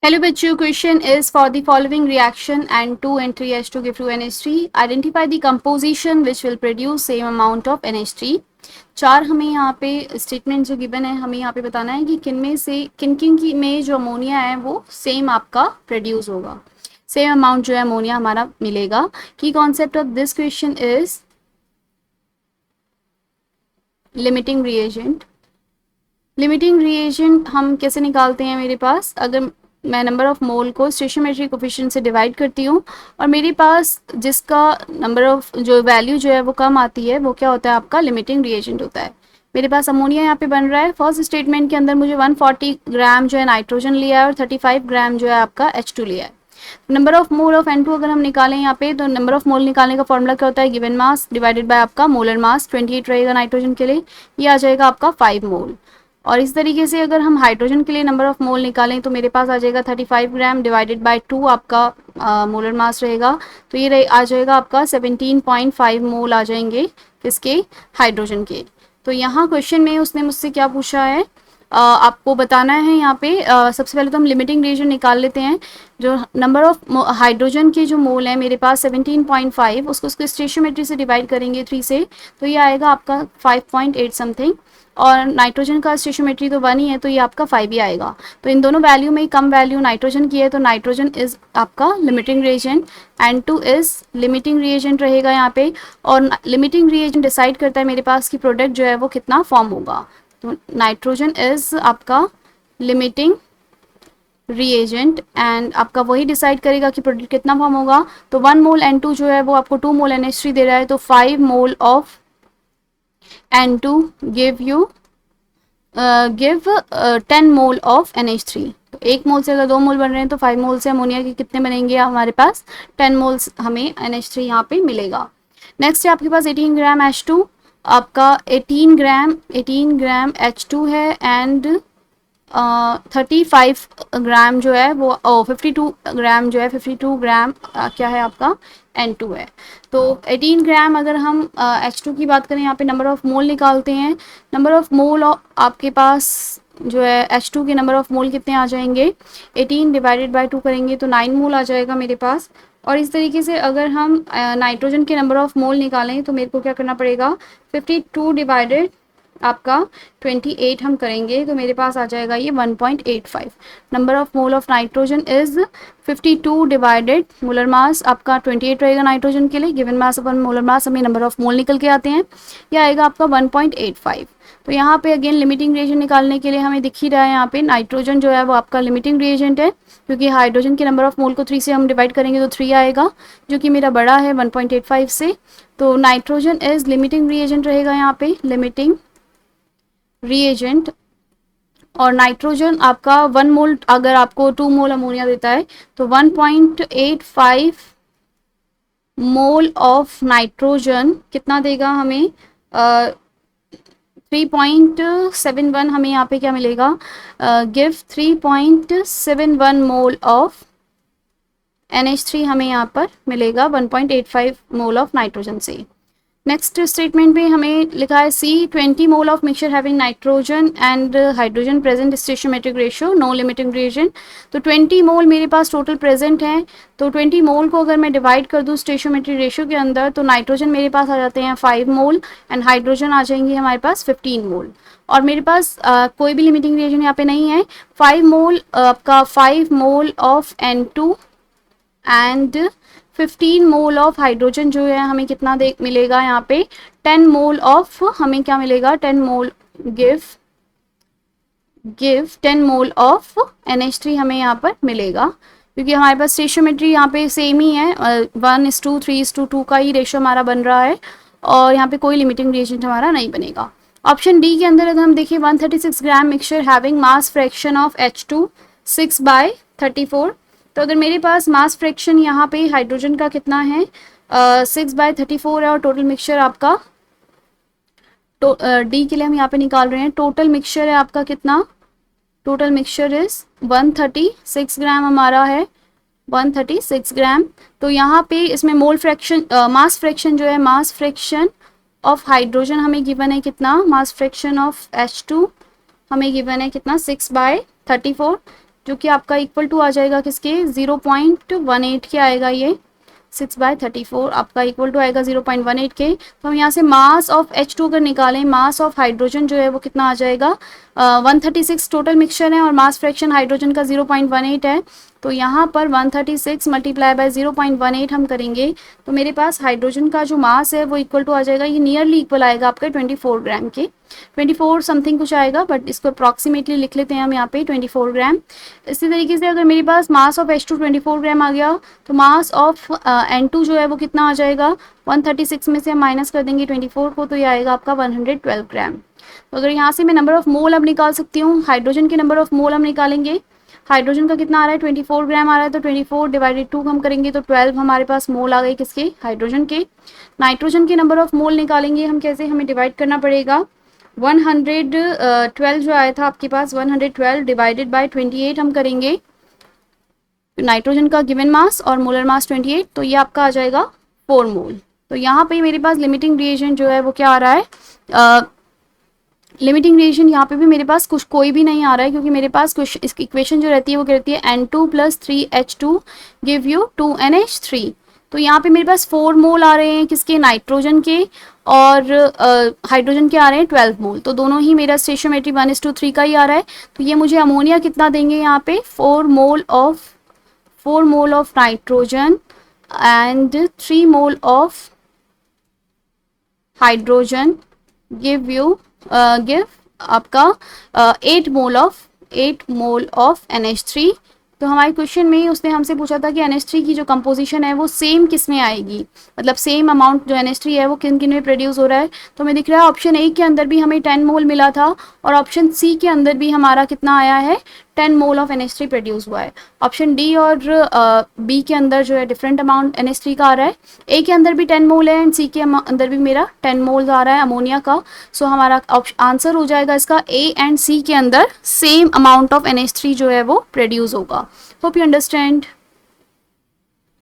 Hello बच्चों, question is for the following reaction and 2 and 3H2 give to NH3. Identify the composition which will produce same amount of NH3. चार हमें यहाँ पे statement जो given है हमें यहाँ पे बताना है कि किन में से किन किन की में जो अमोनिया है वो सेम आपका प्रोड्यूस होगा, सेम अमाउंट जो है अमोनिया हमारा मिलेगा. की concept of this question is limiting reagent. Limiting reagent हम कैसे निकालते हैं? मेरे पास अगर मैं नंबर ऑफ मोल को स्टेशियोमेट्री कोफिशिएंट से डिवाइड करती हूँ और मेरे पास जिसका नंबर ऑफ जो वैल्यू जो है वो कम आती है वो क्या होता है? आपका लिमिटिंग रिएजेंट होता है. मेरे पास अमोनिया यहाँ पे बन रहा है. फर्स्ट स्टेटमेंट के अंदर मुझे 140 ग्राम जो है नाइट्रोजन लिया है और 35 ग्राम जो है आपका H2 लिया है. Number of mole of N2 अगर हम निकालें यहाँ पे तो नंबर ऑफ मोल निकालने का फॉर्मूला क्या होता है? गिवन मास डिवाइडेड बाय आपका मोलर मास. 28 रहेगा नाइट्रोजन के लिए, ये आ जाएगा आपका 5 मोल. और इस तरीके से अगर हम हाइड्रोजन के लिए नंबर ऑफ मोल निकालें तो मेरे पास आ जाएगा 35 ग्राम डिवाइडेड बाय 2 आपका मोलर मास रहेगा. तो ये आ जाएगा आपका 17.5 मोल आ जाएंगे इसके हाइड्रोजन के. तो यहाँ क्वेश्चन में उसने मुझसे क्या पूछा है? आपको बताना है यहाँ पे. सबसे पहले तो हम लिमिटिंग रिएजेंट निकाल लेते हैं. जो नंबर ऑफ हाइड्रोजन के जो मोल है मेरे पास 17.5, उसको स्टेशियोमेट्री से डिवाइड करेंगे 3 से तो ये आएगा आपका 5.8 समथिंग. और नाइट्रोजन का स्टेशियोमेट्री तो 1 ही है तो ये आपका 5 ही आएगा. तो इन दोनों वैल्यू में ही कम वैल्यू नाइट्रोजन की है तो नाइट्रोजन इज आपका limiting reagent. N2 is limiting reagent रहेगा यहाँ पे. और लिमिटिंग रिएजेंट डिसाइड करता है मेरे पास की प्रोडक्ट जो है वो कितना फॉर्म होगा. तो नाइट्रोजन इज आपका लिमिटिंग रिएजेंट एंड आपका वही डिसाइड करेगा कि प्रोडक्ट कितना फॉर्म होगा. तो 1 मोल N2 जो है वो आपको 2 मोल NH3 दे रहा है तो 5 mole of N2 give 10 mole of NH3. तो 1 मोल से अगर 2 मोल बन रहे हैं तो 5 मोल से अमोनिया के कितने बनेंगे? हमारे पास 10 मोल्स हमें NH3 यहाँ पे मिलेगा. नेक्स्ट है आपके पास 18 ग्राम H2. आपका 18 ग्राम H2 है एंड 35 ग्राम जो है वो 52 ग्राम जो है 52 ग्राम क्या है आपका N2 है. तो 18 ग्राम अगर हम H2 की बात करें यहाँ पे नंबर ऑफ मोल निकालते हैं. नंबर ऑफ मोल आपके पास जो है H2 के नंबर ऑफ मोल कितने आ जाएंगे? 18 डिवाइडेड बाय 2 करेंगे तो 9 मोल आ जाएगा मेरे पास. और इस तरीके से अगर हम नाइट्रोजन के नंबर ऑफ मोल निकालें तो मेरे को क्या करना पड़ेगा? 52 डिवाइडेड आपका 28 हम करेंगे तो मेरे पास आ जाएगा ये 1.85. Number of mole of nitrogen is 52 divided molar mass आपका 28 रहेगा नाइट्रोजन के लिए. गिवन मास अपन मोलर मास हमें नंबर ऑफ मोल निकल के आते हैं, ये आएगा आपका 1.85. तो यहाँ पे अगेन लिमिटिंग रिएजेंट निकालने के लिए हमें दिख ही रहा है यहाँ पे नाइट्रोजन जो है वो आपका लिमिटिंग रिएजेंट है क्योंकि हाइड्रोजन के नंबर ऑफ मोल को 3 से हम डिवाइड करेंगे तो 3 आएगा जो कि मेरा बड़ा है 1.85 से. तो नाइट्रोजन इज लिमिटिंग रिएजेंट रहेगा यहाँ पे, लिमिटिंग रिएजेंट. और नाइट्रोजन आपका 1 मोल अगर आपको 2 मोल अमोनिया देता है तो 1.85 मोल ऑफ नाइट्रोजन कितना देगा हमें? 3.71 हमें यहाँ पे क्या मिलेगा? गिव 3.71 मोल ऑफ NH3 हमें यहाँ पर मिलेगा 1.85 मोल ऑफ नाइट्रोजन से. नेक्स्ट स्टेटमेंट में हमें लिखा है C 20 mole of mixture having nitrogen and hydrogen present stoichiometric ratio no limiting reagent. तो 20 मोल मेरे पास टोटल प्रेजेंट है तो 20 मोल को अगर मैं डिवाइड कर दूँ स्टेशियोमेट्रिक रेशियो के अंदर तो नाइट्रोजन मेरे पास आ जाते हैं 5 मोल एंड हाइड्रोजन आ जाएंगे हमारे पास 15 मोल. और मेरे पास कोई भी लिमिटिंग रिएजेंट यहाँ पे नहीं है. 5 मोल आपका 5 mole of N2 and 15 mole of hydrogen जो है हमें कितना मिलेगा यहाँ पे? 10 मोल ऑफ हमें क्या मिलेगा? 10 मोल गिव 10 मोल ऑफ NH3 हमें यहाँ पर मिलेगा क्योंकि हमारे पास स्टेशियोमेट्री यहाँ पे सेम ही है 1:3:2 का ही रेशियो हमारा बन रहा है और यहाँ पे कोई लिमिटिंग रिएजेंट हमारा नहीं बनेगा. ऑप्शन डी के अंदर अगर हम देखिए 136 gram mixture having mass fraction of H2 6/34. तो अगर मेरे पास मास फ्रैक्शन यहाँ पे हाइड्रोजन का कितना है? 6/34 है और टोटल मिक्सचर आपका डी के लिए हम यहाँ पे निकाल रहे हैं. टोटल मिक्सचर है आपका कितना? टोटल मिक्सचर इज 136 ग्राम हमारा है, 136 ग्राम. तो यहाँ पे इसमें मोल फ्रैक्शन मास फ्रैक्शन जो है मास फ्रैक्शन ऑफ हाइड्रोजन हमें गिवन है कितना? मास फ्रैक्शन ऑफ H2 हमें गिवन है कितना? 6/34. जो कि आपका इक्वल टू आ जाएगा किसके 0.18 के आएगा ये 6/34 आपका इक्वल टू आएगा 0.18 के। तो हम यहाँ से मास ऑफ H2 अगर निकालें, मास ऑफ हाइड्रोजन जो है वो कितना आ जाएगा 136 टोटल मिक्सचर है और मास फ्रैक्शन हाइड्रोजन का 0.18 है। तो यहाँ पर 136 मल्टीप्लाई बाय 0.18 हम करेंगे तो मेरे पास हाइड्रोजन का जो मास है वो इक्वल टू आ जाएगा, ये नियरली इक्वल आएगा आपका 24 ग्राम के, 24 समथिंग कुछ आएगा बट इसको अप्रॉक्सीमेटली लिख लेते हैं हम यहाँ पे 24 ग्राम। इसी तरीके से अगर मेरे पास मास ऑफ H2 24 ग्राम आ गया तो मास ऑफ N2 जो है वो कितना आ जाएगा 136 में से हम माइनस कर देंगे 24 को, तो ये आएगा आपका 112 ग्राम। तो अगर यहाँ से मैं नंबर ऑफ मोल अब निकाल सकती हूँ, हाइड्रोजन के नंबर ऑफ मोल हम निकालेंगे। हाइड्रोजन का कितना आ रहा है 24 ग्राम आ रहा है, तो 24 डिवाइडेड 2 हम करेंगे तो 12 हमारे पास मोल आ गए किसके हाइड्रोजन के। नाइट्रोजन के नंबर ऑफ मोल निकालेंगे हम कैसे, हमें डिवाइड करना पड़ेगा 112 जो आया था आपके पास 112 डिवाइडेड बाय 28 हम करेंगे नाइट्रोजन का गिवन मास और मोलर मास 28, तो ये आपका आ जाएगा 4 मोल। तो यहाँ पे मेरे पास लिमिटिंग रिएजेंट जो है वो क्या आ रहा है, लिमिटिंग रिएजेंट यहाँ पे भी मेरे पास कुछ कोई भी नहीं आ रहा है, क्योंकि मेरे पास कुछ इसकी इक्वेशन जो रहती है वो कहती है N2 + 3H2 give you 2NH3। तो यहाँ पे मेरे पास 4 मोल आ रहे हैं किसके नाइट्रोजन के और हाइड्रोजन के आ रहे हैं 12 मोल, तो दोनों ही मेरा स्टेशियोमेट्री 1:3 का ही आ रहा है। तो ये मुझे अमोनिया कितना देंगे यहाँ पे 4 मोल of nitrogen and 3 mole of hydrogen give आपका 8 मोल ऑफ NH3। तो हमारे क्वेश्चन में उसने हमसे पूछा था कि NH3 की जो कंपोजिशन है वो सेम किस में आएगी, मतलब सेम अमाउंट जो NH3 है वो किन किन में प्रोड्यूस हो रहा है। तो हमें दिख रहा है ऑप्शन ए के अंदर भी हमें 10 मोल मिला था और ऑप्शन सी के अंदर भी हमारा कितना आया है 10 मोल ऑफ NH3 प्रोड्यूस हुआ है। ऑप्शन डी और बी के अंदर जो है डिफरेंट अमाउंट NH3 का आ रहा है, ए के अंदर भी 10 मोल है एंड सी के अंदर भी मेरा 10 मोल आ रहा है अमोनिया का। सो हमारा आंसर हो जाएगा इसका ए एंड सी के अंदर सेम अमाउंट ऑफ NH3 जो है वो प्रोड्यूस होगा। Hope you understand.